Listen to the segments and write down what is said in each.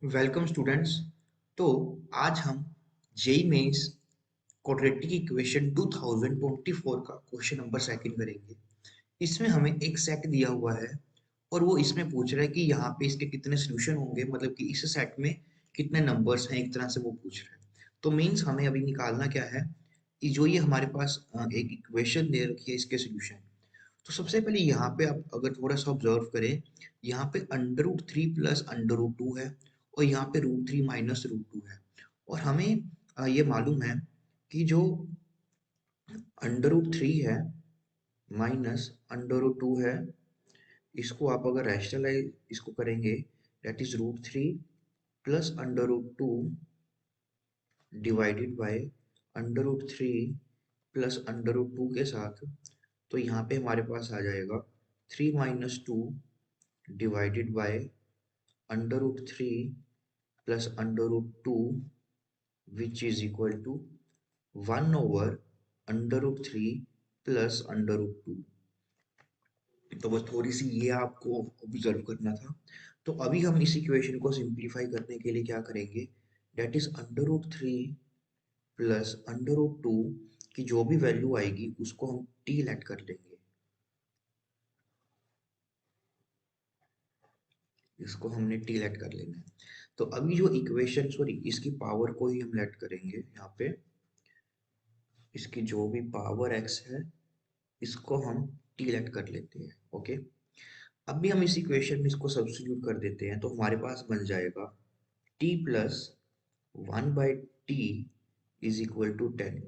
Welcome students. तो आज हम जेई मेंस क्वाड्रेटिक इक्वेशन 2024 का क्वेश्चन नंबर सेकंड करेंगे। इसमें हमें एक सेट दिया हुआ है और वो इसमें पूछ रहा है कि यहाँ पे इसके कितने सॉल्यूशन होंगे, मतलब कि इस सेट में कितने नंबर्स हैं, एक तरह से वो पूछ रहा है। तो मीन्स हमें अभी निकालना क्या है कि जो ये हमारे पास एक इक्वेशन दे रखी है इसके सॉल्यूशन। तो सबसे पहले यहाँ पे आप अगर थोड़ा सा ऑब्जर्व करें, यहाँ पे under root 3 plus under root 2 है और यहाँ पे √3 माइनस √2 है। और हमें ये मालूम है कि जो अंडर रूट 3 है माइनस अंडर रूट 2 है, इसको आप अगर रैशनलाइज इसको करेंगे, that is √3 plus under root 2 divided by under root 3 plus under root 2 के साथ। तो यहाँ पे हमारे पास आ जाएगा 3 - 2 divided by under root 3 plus under root 2 which is equal to 1/√3 plus under root 2। तो बस थोड़ी सी ये आपको ऑब्जर्व करना था। तो अभी हम इस इक्वेशन को सिंप्लीफाई करने के लिए क्या करेंगे, that is under root 3 plus under root 2 की जो भी वैल्यू आएगी उसको हम टी लेट कर लेंगे। इसको हमने टी लेट कर लेना है। तो अभी जो इक्वेशन, सॉरी, इसकी पावर को ही हम लेट करेंगे यहाँ पे। इसकी जो भी पावर x है इसको हम टी लेट कर लेते हैं। ओके, अब भी हम इस इक्वेशन में इसको सब्स्टिट्यूट कर देते हैं, तो हमारे पास बन जाएगा t plus 1/t is equal to 10।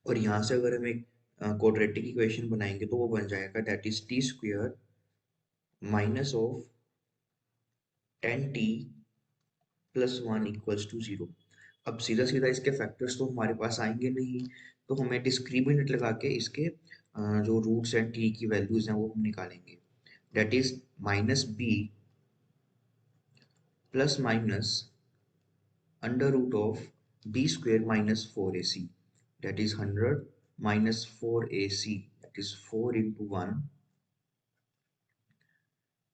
और यहाँ से अगर हम एक क्वाड्रेटिक इक्वेशन बनाएंगे तो वो बन जाएगा that is t² minus of 10t plus 1 equals to 0। अब सीधा सीधा इसके फैक्टर्स तो हमारे पास आएंगे नहीं, तो हमें डिस्क्रिमिनेंट लगा के इसके जो रूट्स एंड टी की वैल्यूज हैं वो हम निकालेंगे। That is -b plus minus under root of b² minus 4ac, that is 100 minus 4ac, that is 4 into 1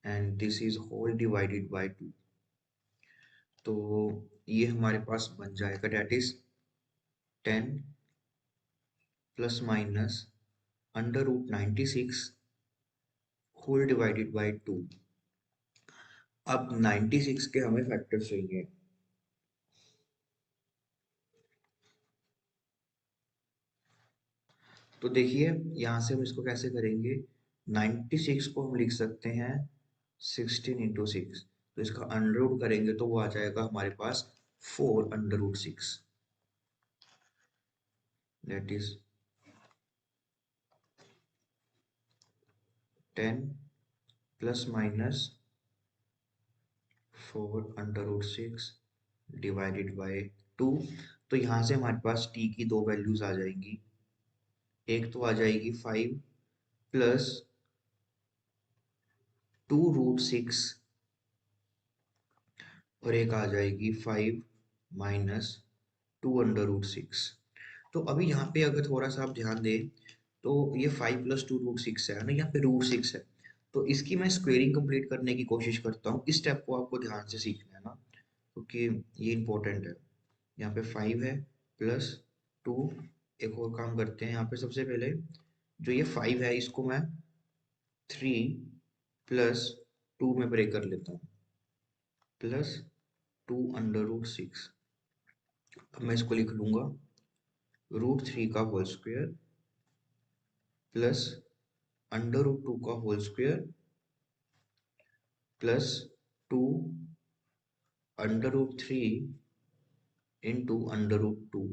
and this is whole divided by 2। तो ये हमारे पास बन जाएगा that is 10 plus minus under root 96 whole divided by 2। अब 96 के हमें factor चाहिए। तो देखिए यहाँ से हम इसको कैसे करेंगे, 96 को हम लिख सकते हैं 16 × 6। तो इसका अंडर रूट करेंगे तो वो आ जाएगा हमारे पास 4/√6, that is 10 plus minus 4/√6 divided by 2। तो यहाँ से हमारे पास t की दो वैल्यूज आ जाएंगी, एक तो आ जाएगी 5 प्लस 2√6 और एक आ जाएगी 5 माइनस 2/√6। तो अभी यहाँ पे अगर थोड़ा सा आप ध्यान दें तो ये 5 प्लस 2√6 है ना, यहाँ पे √6 है। तो इसकी मैं स्क्वेयरिंग कंप्लीट करने की कोशिश करता हूँ। इस स्टेप को आपको ध्यान से सीखना है ना, क्योंकि ये इंपॉर्टेंट है। यहाँ पे 5 है प्लस 2। एक और काम करते हैं, यहाँ पे सबसे पहले जो ये 5 है इसको मैं 3 प्लस 2 में ब्रेक कर लेता हूँ, प्लस 2/√6। अब मैं इसको लिख लूंगा √3 का whole square plus under root 2 का whole square plus 2/√3 into under root 2।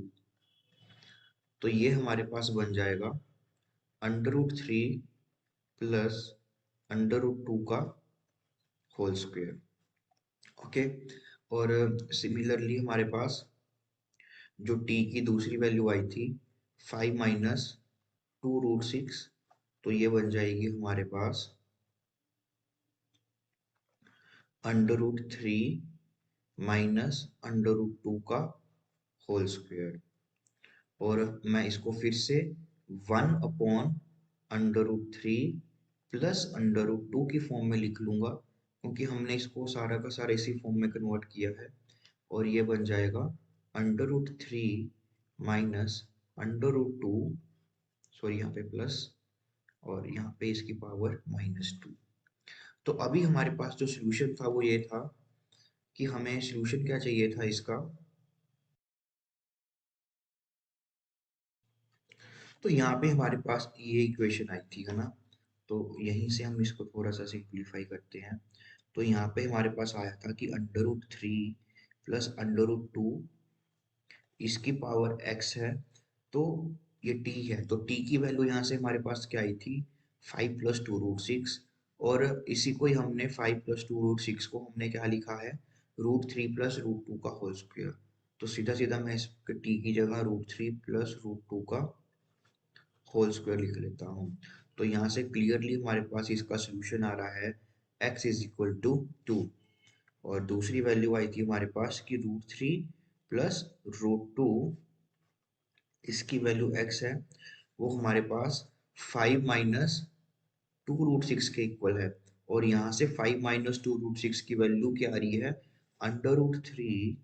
तो ये हमारे पास बन जाएगा under root 3 plus under root 2 का होल स्क्वायर। ओके, और सिमिलरली हमारे पास जो t की दूसरी वैल्यू आई थी 5 माइनस 2√6, तो ये बन जाएगी हमारे पास under root 3 minus under root 2 का होल स्क्वायर। और मैं इसको फिर से 1/√3 प्लस अंडर रूट 2 की फॉर्म में लिख लूंगा, क्योंकि हमने इसको सारा का सारा इसी फॉर्म में कन्वर्ट किया है, और ये बन जाएगा √3 माइनस √2, सॉरी यहाँ पे प्लस, और यहाँ पे इसकी पावर -2। तो अभी हमारे पास जो सोल्यूशन था वो ये था कि हमें सोल्यूशन क्या चाहिए था इसका। तो यहाँ पे हमारे पास ये इक्वेशन आई थी, है ना। तो यहीं से हम इसको थोड़ा सा सिंप्लीफाई करते हैं। तो यहाँ पे हमारे पास आया था कि √3 प्लस √2, इसकी पावर x है, तो ये t है, तो t की वैल्यू यहाँ से हमारे पास क्या आई थी, 5 + 2√6, और इसी को ही हमने 5 + 2√6 को हमने क्या लिखा है, √3 + √2 का होल स्क्वायर। तो सीधा सीधा मैं इस t की जगह √3 + √2 का होल स्क्वायर लिख लेता हूँ। तो यहाँ से क्लियरली हमारे पास इसका सोल्यूशन आ रहा है x = 2, और दूसरी वैल्यू आई थी हमारे पास कि √3 + √2, इसकी वैल्यू x है, वो हमारे पास 5 - 2√6 के इक्वल है। और यहाँ से 5 - 2√6 की वैल्यू क्या आ रही है, √3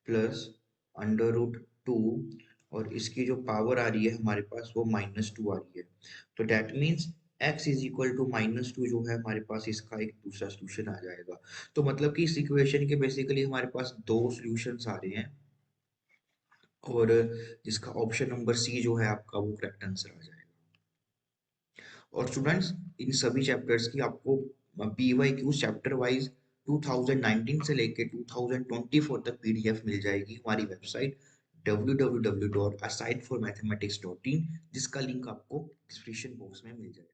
प्लस √2, और इसकी जो पावर आ रही है हमारे पास वो -2 आ रही है। तो डेट मीन्स x = -2 जो है हमारे पास, इसका एक दूसरा सोल्यूशन आ जाएगा। तो मतलब कि इस इक्वेशन के बेसिकली हमारे पास दो सोल्यूशंस आ रहे हैं, और जिसका ऑप्शन नंबर सी जो है आपका वो करेक्ट आंसर आ जाएगा। और स्टूडेंट्स, इन सभी चैप्टर्स की आपको PYQ चैप्टर वाइज 2019 से लेके 2024 तक PDF मिल जाएगी हमारी वेबसाइट www.asideformathematics.in, जिसका लिंक आपको डिस्क्रिप्शन बॉक्स में मिल जाएगा।